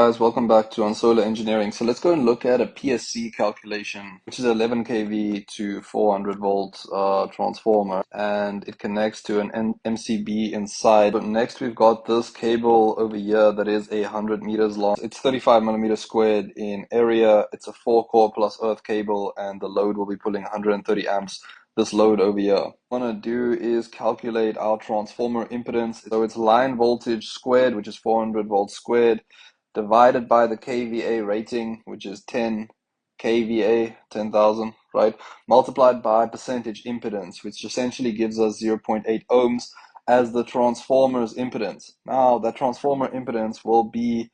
Guys, welcome back to HansolarEngineering. So let's go and look at a PSC calculation, which is 11 kV to 400 volt transformer, and it connects to an MCB inside. But next, we've got this cable over here that is 100 meters long. It's 35 millimeters squared in area. It's a 4-core plus earth cable, and the load will be pulling 130 amps. This load over here. What I want to do is calculate our transformer impedance. So it's line voltage squared, which is 400 volts squared, divided by the kVA rating, which is 10 kVA, 10,000, right? Multiplied by percentage impedance, which essentially gives us 0.8 ohms as the transformer's impedance. Now, that transformer impedance will be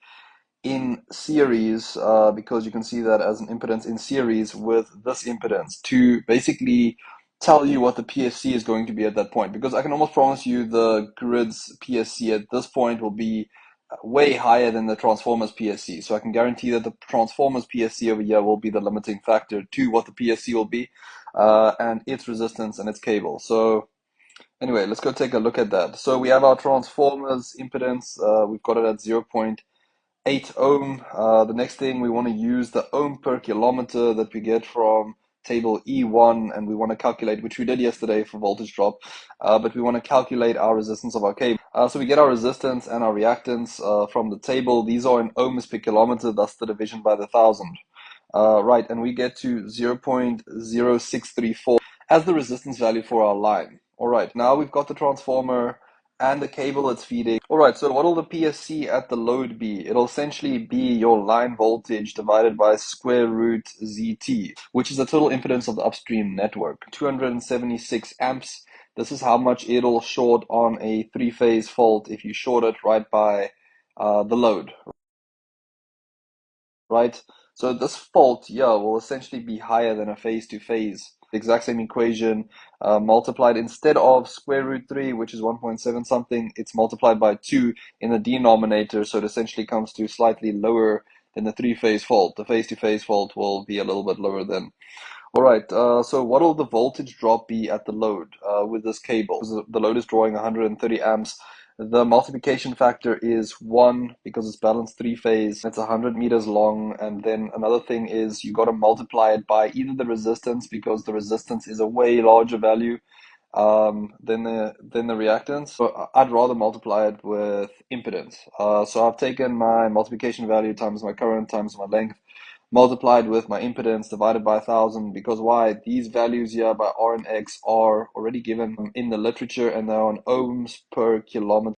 in series because you can see that as an impedance in series with this impedance to basically tell you what the PSC is going to be at that point, because I can almost promise you the grid's PSC at this point will be way higher than the transformer's PSC. So I can guarantee that the transformer's PSC over here will be the limiting factor to what the PSC will be, and its resistance and its cable. So anyway, let's go take a look at that. So we have our transformer's impedance. We've got it at 0.8 ohm. The next thing, we want to use the ohm per kilometer that we get from table E1, and we want to calculate, which we did yesterday for voltage drop, but we want to calculate our resistance of our cable. So we get our resistance and our reactance from the table. These are in ohms per kilometer, thus the division by the 1,000. Right, and we get to 0.0634 as the resistance value for our line. All right, now we've got the transformer and the cable it's feeding. All right, so what will the PSC at the load be? It'll essentially be your line voltage divided by square root ZT, which is the total impedance of the upstream network. 276 amps. This is how much it'll short on a three-phase fault if you short it right by the load, right? So this fault here will essentially be higher than a phase-to-phase. The exact same equation multiplied, instead of square root 3, which is 1.7 something, it's multiplied by 2 in the denominator, so it essentially comes to slightly lower than the three-phase fault. The phase-to-phase fault will be a little bit lower than. All right, so what will the voltage drop be at the load with this cable? Because the load is drawing 130 amps. The multiplication factor is 1 because it's balanced three-phase. It's 100 meters long. And then another thing is you got to multiply it by either the resistance, because the resistance is a way larger value than the reactance. So I'd rather multiply it with impedance. So I've taken my multiplication value times my current times my length, multiplied with my impedance, divided by 1,000, because why? These values here by R and X are already given in the literature, and they're on ohms per kilometer.